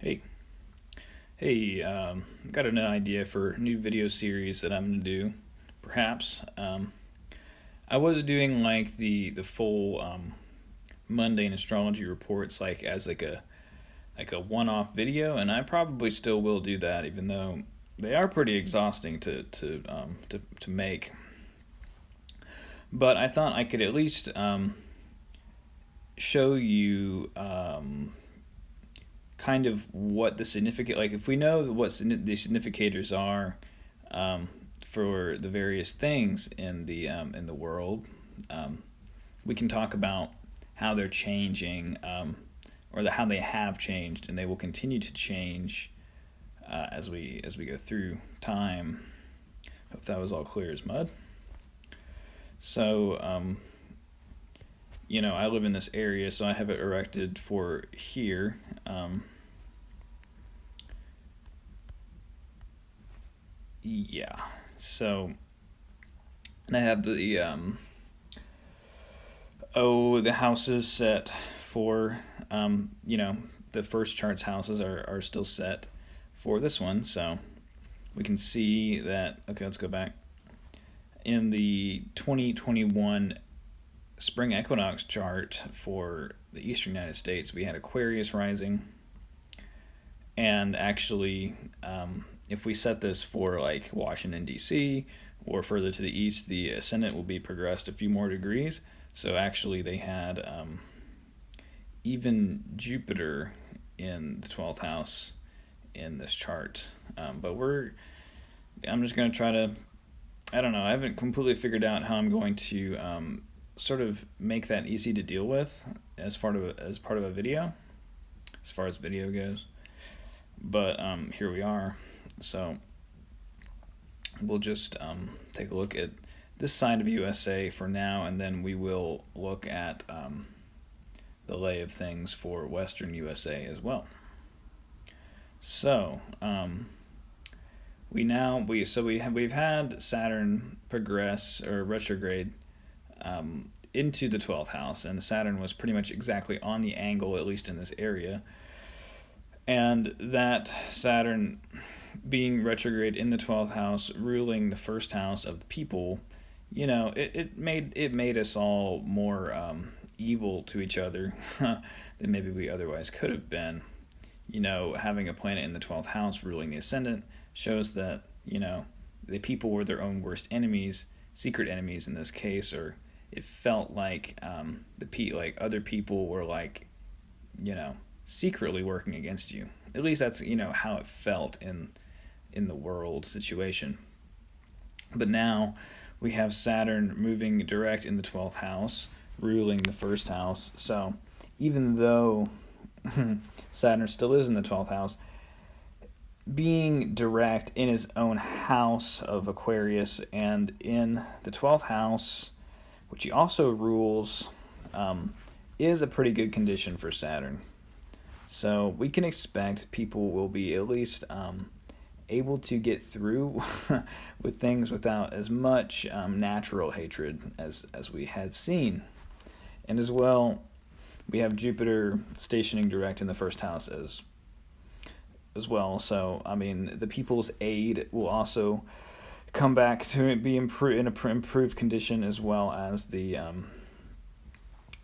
Hey, hey, got an idea for a new video series that I'm gonna do. Perhaps I was doing like the full mundane astrology reports like as like a one-off video, and I probably still will do that, even though they are pretty exhausting to make. But I thought I could at least show you kind of what the significant, like if we know what the significators are um, for the various things in the world, um, we can talk about how they're changing, how they have changed, and they will continue to change as we go through time. Hope that was all clear as mud. So I live in this area, so I have it erected for here. Yeah. So I have the houses set for the first chart's houses are still set for this one. So we can see that. Okay, let's go back. In the 2021 spring equinox chart for the eastern United States, we had Aquarius rising, and actually, if we set this for like Washington D.C. or further to the east, the ascendant will be progressed a few more degrees. So actually, they had even Jupiter in the 12th house in this chart. But I'm just going to try to. I don't know. I haven't completely figured out how I'm going to sort of make that easy to deal with as part of a video, as far as video goes. But here we are. So we'll just take a look at this side of USA for now, and then we will look at the lay of things for Western USA as well. So we've had Saturn progress or retrograde into the 12th house, and Saturn was pretty much exactly on the angle, at least in this area. And that Saturn being retrograde in the 12th house, ruling the first house of the people, it made us all more evil to each other than maybe we otherwise could have been. Having a planet in the 12th house ruling the ascendant shows that the people were their own worst enemies, secret enemies in this case, or it felt like like other people were like secretly working against you. At least that's how it felt in the world situation. But now we have Saturn moving direct in the 12th house, ruling the first house. So even though Saturn still is in the 12th house, being direct in his own house of Aquarius and in the 12th house, which he also rules, is a pretty good condition for Saturn. So we can expect people will be at least able to get through with things without as much natural hatred as we have seen. And as well, we have Jupiter stationing direct in the first house as well. So, I mean, the people's aid will also come back to be in an improved condition, as well as the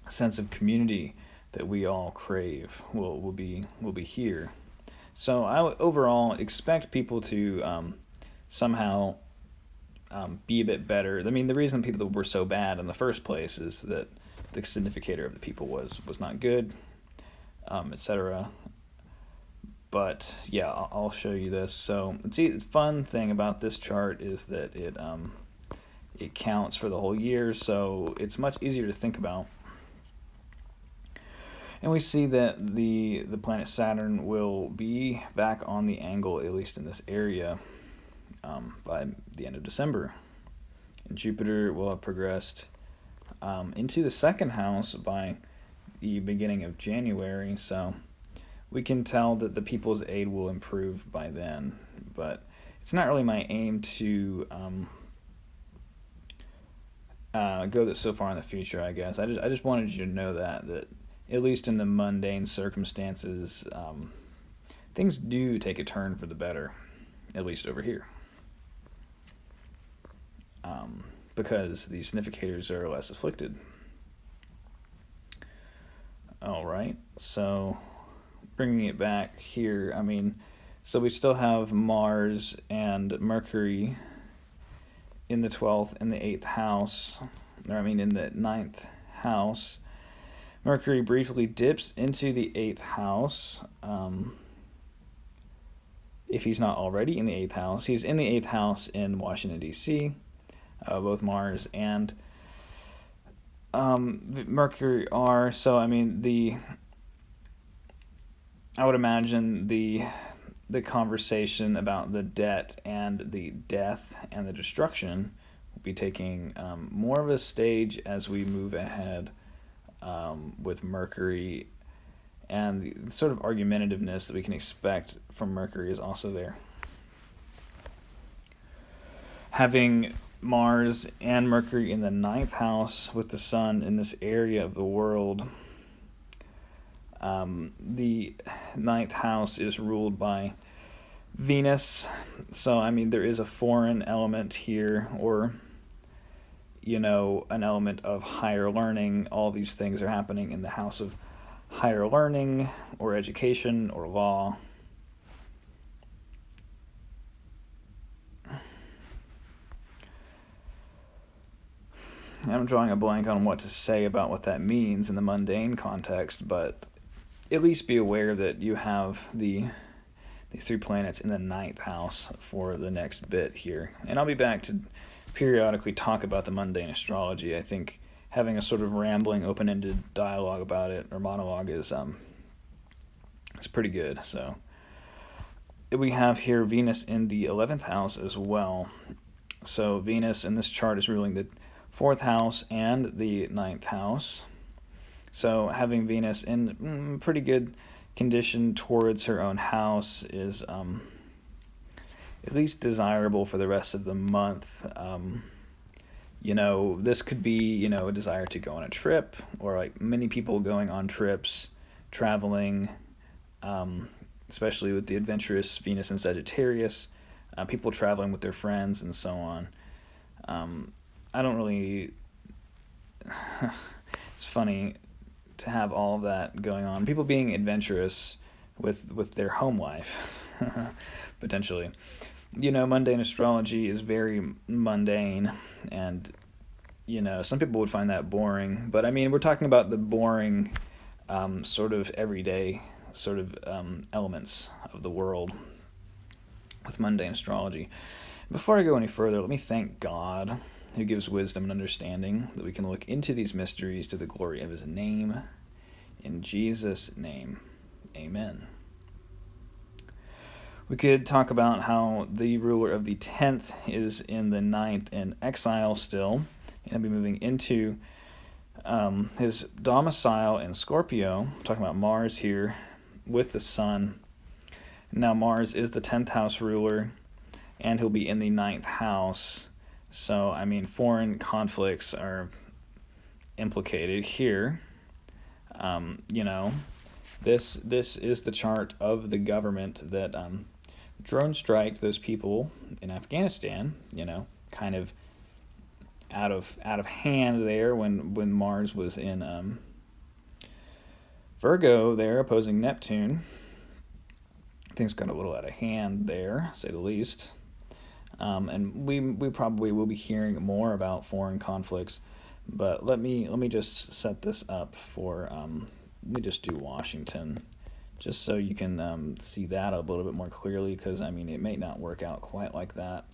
sense of community that we all crave will be here. So I would overall expect people to somehow be a bit better. I mean, the reason people were so bad in the first place is that the significator of the people was not good, etc. But yeah, I'll show you this. So the fun thing about this chart is that it counts for the whole year, so it's much easier to think about. And we see that the planet Saturn will be back on the angle, at least in this area, by the end of December. And Jupiter will have progressed into the second house by the beginning of January. So we can tell that the people's aid will improve by then. But it's not really my aim to go that so far in the future, I guess. I just wanted you to know that at least in the mundane circumstances, things do take a turn for the better, at least over here. Because the significators are less afflicted. All right, so bringing it back here, so we still have Mars and Mercury in the 12th and the 8th house, in the 9th house. Mercury briefly dips into the 8th house. If he's not already in the 8th house, he's in the 8th house in Washington, D.C., both Mars and Mercury are. So, I would imagine the conversation about the debt and the death and the destruction will be taking more of a stage as we move ahead with Mercury, and the sort of argumentativeness that we can expect from Mercury is also there. Having Mars and Mercury in the 9th house with the Sun in this area of the world, the 9th house is ruled by Venus, so there is a foreign element here, or an element of higher learning. All these things are happening in the house of higher learning or education or law. I'm drawing a blank on what to say about what that means in the mundane context, but at least be aware that you have these 3 planets in the 9th house for the next bit here. And I'll be back to periodically talk about the mundane astrology. I think having a sort of rambling, open-ended dialogue about it, or monologue, is it's pretty good. So we have here Venus in the 11th house as well. So Venus in this chart is ruling the 4th house and the 9th house. So having Venus in pretty good condition towards her own house is at least desirable for the rest of the month. This could be, a desire to go on a trip, or like many people going on trips, traveling, especially with the adventurous Venus in Sagittarius, people traveling with their friends and so on. I don't really... It's funny to have all of that going on. People being adventurous with their home life, potentially. Mundane astrology is very mundane, and, some people would find that boring. But, we're talking about the boring, sort of everyday sort of elements of the world with mundane astrology. Before I go any further, let me thank God, who gives wisdom and understanding, that we can look into these mysteries to the glory of his name. In Jesus' name, amen. We could talk about how the ruler of the 10th is in the 9th in exile still, and he'll be moving into his domicile in Scorpio. I'm talking about Mars here with the Sun. Now Mars is the 10th house ruler, and he'll be in the 9th house. So, foreign conflicts are implicated here. This is the chart of the government that drone striked those people in Afghanistan, kind of out of hand there when Mars was in Virgo there, opposing Neptune. Things got a little out of hand there, to say the least. And we probably will be hearing more about foreign conflicts, but let me just set this up for let me just do Washington, just so you can see that a little bit more clearly, because it may not work out quite like that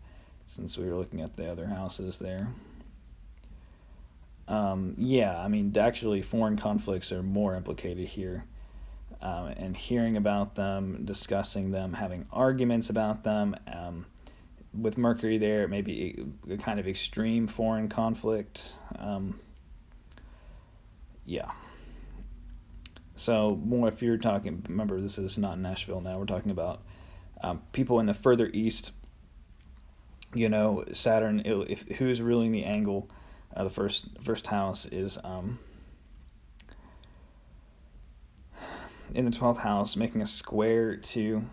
since we were looking at the other houses there. Actually foreign conflicts are more implicated here, and hearing about them, discussing them, having arguments about them. With Mercury there, it may be a kind of extreme foreign conflict. So more if you're talking, remember this is not Nashville now, we're talking about people in the further east, Saturn, who's ruling the angle, the first house is in the 12th house, making a square to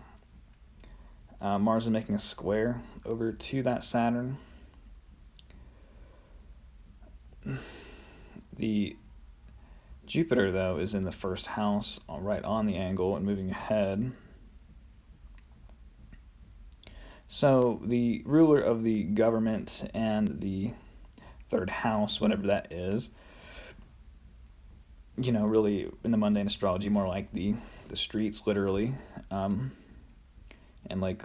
Mars is making a square over to that Saturn. The Jupiter, though, is in the first house, right on the angle and moving ahead. So the ruler of the government and the third house, whatever that is, really in the mundane astrology, more like the streets, literally, and like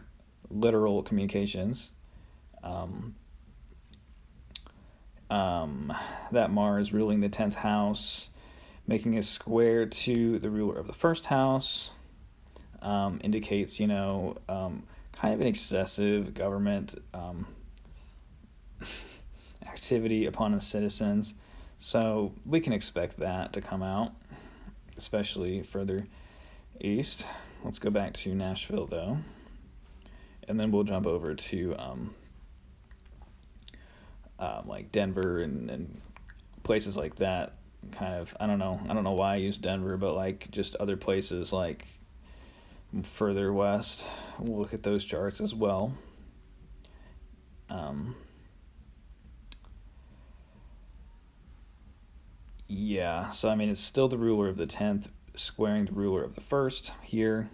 literal communications. That Mars ruling the 10th house, making a square to the ruler of the first house, indicates, kind of an excessive government activity upon the citizens. So we can expect that to come out, especially further east. Let's go back to Nashville, though, and then we'll jump over to like Denver and places like that. Kind of, I don't know why I use Denver, but like just other places like further west. We'll look at those charts as well. Yeah, so I mean, it's still the ruler of the 10th squaring the ruler of the 1st here,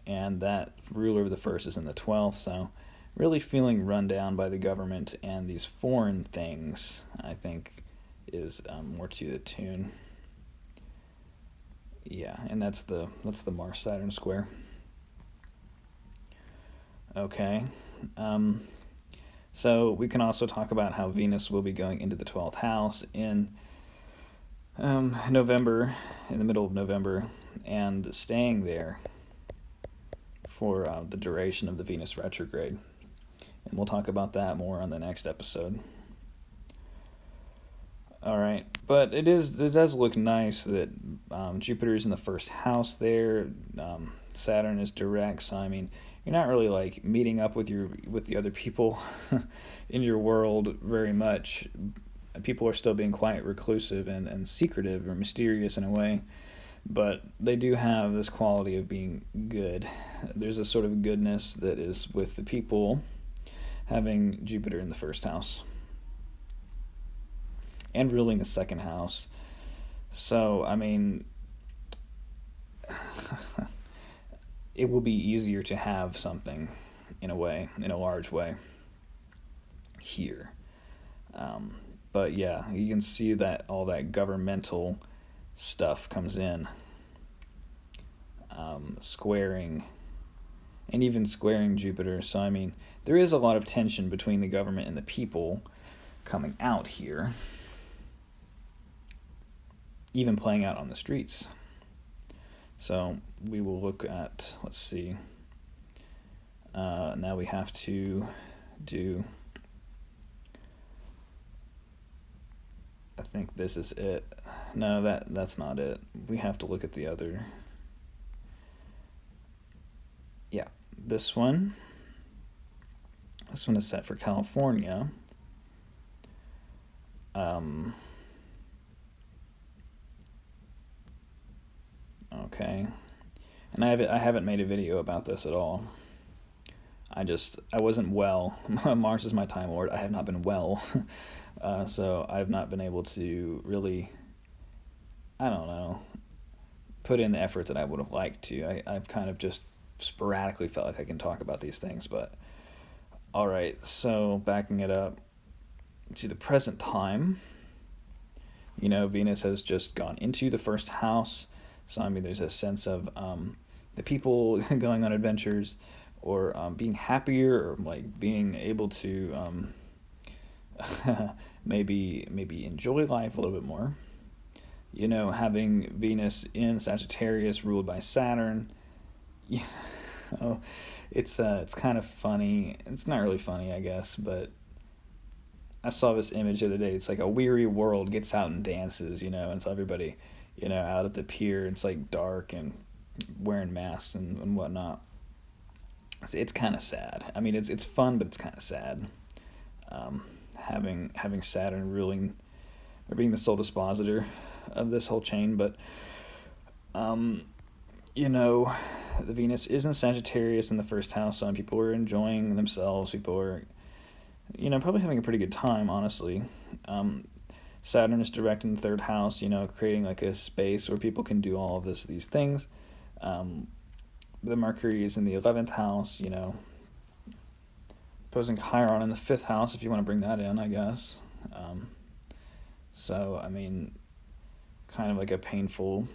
and that ruler of the 1st is in the 12th, so really feeling run down by the government and these foreign things, I think, is more to the tune. Yeah, and that's the Mars-Saturn square. Okay. So we can also talk about how Venus will be going into the 12th house in November, in the middle of November, and staying there for the duration of the Venus retrograde. And we'll talk about that more on the next episode. All right, but it does look nice that Jupiter is in the first house there. Saturn is direct, so I mean, you're not really like meeting up with the other people in your world very much. People are still being quite reclusive and secretive or mysterious in a way, but they do have this quality of being good. There's a sort of goodness that is with the people having Jupiter in the first house and ruling the second house. So, I mean, it will be easier to have something in a way, in a large way, here. But yeah, you can see that all that governmental stuff comes in, squaring, and even squaring Jupiter. So, I mean, there is a lot of tension between the government and the people coming out here, even playing out on the streets. So we will look at, let's see, now we have to do, I think this is it. No, that's not it. We have to look at the other. Yeah, this one. This one is set for California. Okay. And I haven't made a video about this at all. I wasn't well. Mars is my Time Lord. I have not been well. So I've not been able to really, I don't know, put in the effort that I would have liked to. I've kind of just sporadically felt like I can talk about these things, but all right, so backing it up to the present time, Venus has just gone into the first house, so I mean there's a sense of the people going on adventures, or being happier, or like being able to maybe enjoy life a little bit more. Having Venus in Sagittarius ruled by Saturn, it's kind of funny. It's not really funny, I guess, but I saw this image the other day. It's like a weary world gets out and dances, and so everybody, out at the pier. It's like dark and wearing masks and whatnot. It's kind of sad. I mean, it's fun, but it's kind of sad. Having Saturn ruling, or being the sole dispositor of this whole chain, but you know, the Venus is in Sagittarius in the first house, so people are enjoying themselves. People are, probably having a pretty good time, honestly. Um, Saturn is direct in the third house, creating like a space where people can do all of these things. Um, the Mercury is in the 11th house, opposing Chiron in the fifth house, if you want to bring that in, I guess. Um, so, I mean, kind of like a painful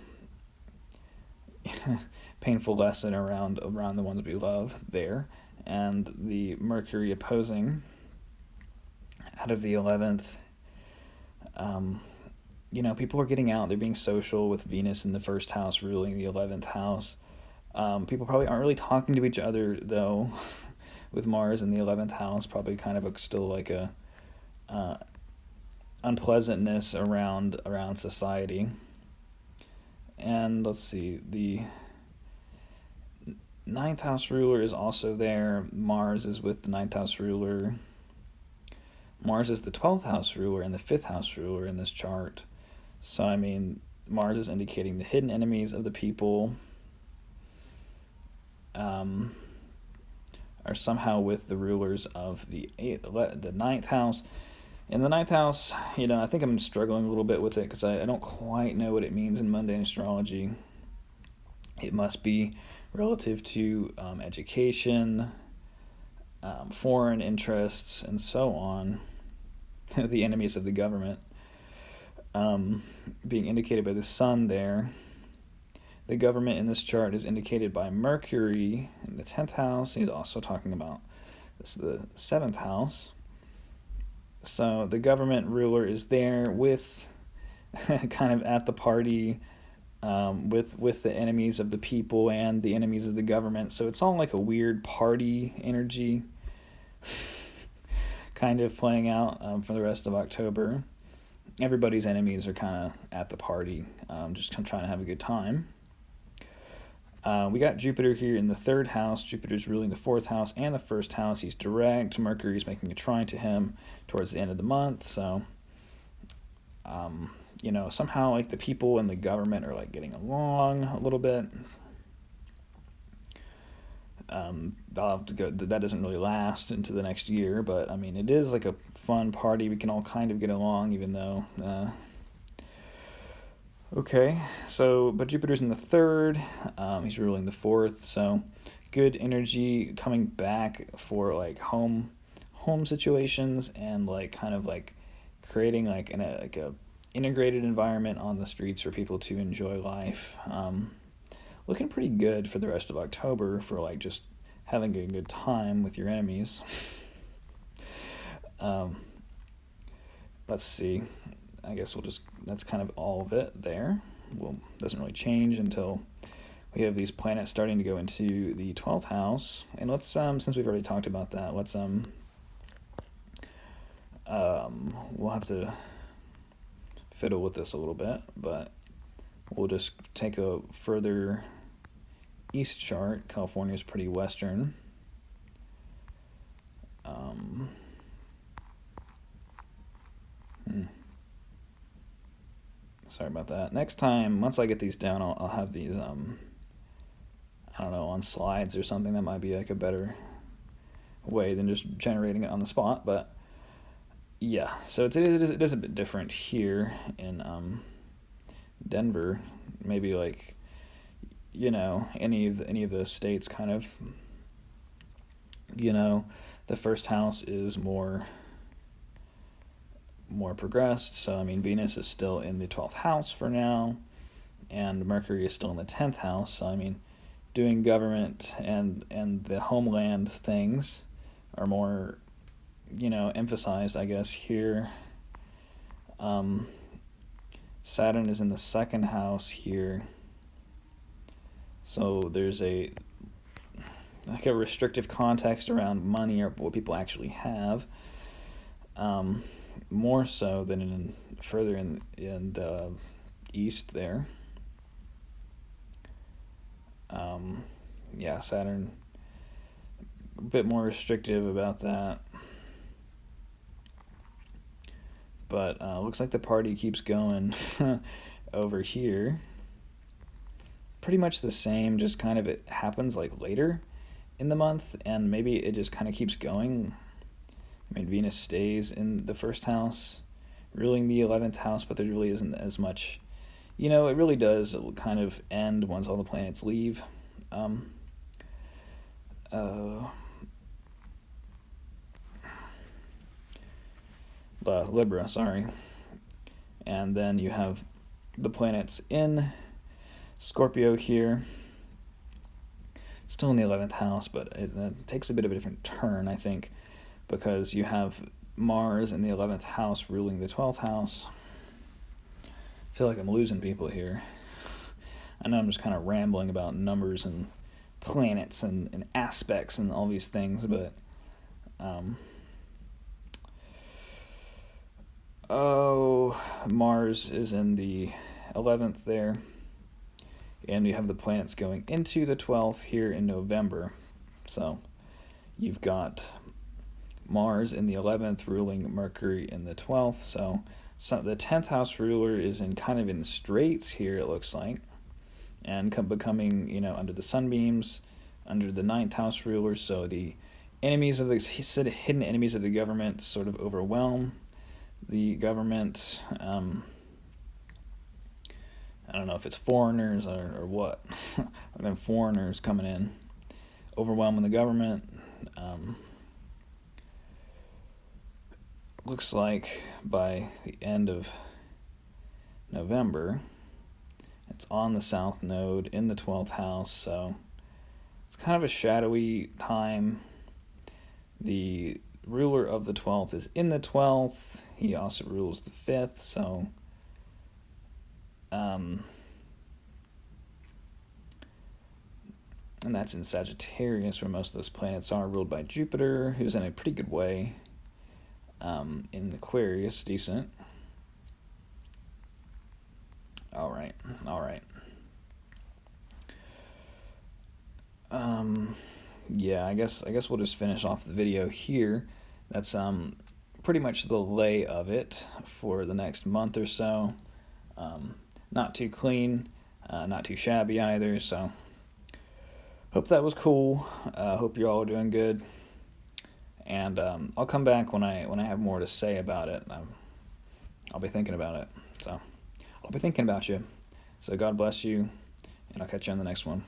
painful lesson around the ones we love there. And the Mercury opposing out of the 11th, um, people are getting out, they're being social with Venus in the first house ruling the 11th house. People probably aren't really talking to each other, though, with Mars in the 11th house, probably kind of still like a uh, unpleasantness around society. And let's see, the ninth house ruler is also there. Mars is with the ninth house ruler. Mars is the 12th house ruler and the fifth house ruler in this chart. So, I mean, Mars is indicating the hidden enemies of the people are somehow with the rulers of the ninth house. In the ninth house, I think I'm struggling a little bit with it because I don't quite know what it means in mundane astrology. It must be relative to education, foreign interests, and so on. The enemies of the government being indicated by the sun there. The government in this chart is indicated by Mercury in the 10th house. He's also talking about this the 7th house. So the government ruler is there with kind of at the party with the enemies of the people and the enemies of the government. So it's all like a weird party energy kind of playing out for the rest of October. Everybody's enemies are kind of at the party, just kind of trying to have a good time. We got Jupiter here in the third house. Jupiter's ruling the fourth house and the first house. He's direct. Mercury's making a trine to him towards the end of the month. So, somehow like the people and the government are like getting along a little bit. I'll have to go. That doesn't really last into the next year, but I mean, it is like a fun party. We can all kind of get along, even though. Okay, so but Jupiter's in the third. He's ruling the fourth, so good energy coming back for like home situations and like kind of like creating like a integrated environment on the streets for people to enjoy life. Looking pretty good for the rest of October for like just having a good time with your enemies. Let's see. I guess that's kind of all of it there. Well, doesn't really change until we have these planets starting to go into the 12th house. And let's, since we've already talked about that, let's, we'll have to fiddle with this a little bit, but we'll just take a further east chart. California is pretty western. Sorry about that. Next time, once I get these down, I'll have these, I don't know, on slides or something. That might be like a better way than just generating it on the spot. But yeah, so it is a bit different here in Denver. Maybe like, any of those states kind of, the first house is more progressed. So I mean, Venus is still in the 12th house for now, and Mercury is still in the 10th house. So I mean, doing government and the homeland things are more emphasized, I guess, here. Saturn is in the second house here, so there's a restrictive context around money or what people actually have. More so than further in the east there. Saturn a bit more restrictive about that. But looks like the party keeps going over here. pretty much the same, just kind of it happens like later in the month, and maybe it just kind of keeps going. I mean, Venus stays in the first house, ruling the 11th house, but there really isn't as much. It really does kind of end once all the planets leave. Uh, Libra, sorry. And then you have the planets in Scorpio here, still in the 11th house, but it takes a bit of a different turn, I think, because you have Mars in the 11th house ruling the 12th house. I feel like I'm losing people here. I know I'm just kind of rambling about numbers and planets and aspects and all these things, but Mars is in the 11th there, and we have the planets going into the 12th here in November. So you've got Mars in the 11th ruling Mercury in the 12th. So the 10th house ruler is kind of in straits here, it looks like, and becoming, under the sunbeams, under the 9th house ruler. So the enemies of the hidden enemies of the government sort of overwhelm the government. I don't know if it's foreigners or what. And then foreigners coming in, overwhelming the government. Looks like by the end of November, it's on the south node in the 12th house, so it's kind of a shadowy time. The ruler of the 12th is in the 12th. He also rules the 5th, so and that's in Sagittarius, where most of those planets are, ruled by Jupiter, who's in a pretty good way. In Aquarius, decent. All right. Yeah, I guess we'll just finish off the video here. That's pretty much the lay of it for the next month or so. Not too clean, not too shabby either. So hope that was cool. Hope you're all doing good. And I'll come back when I have more to say about it. I'll be thinking about it. So I'll be thinking about you. So God bless you, and I'll catch you on the next one.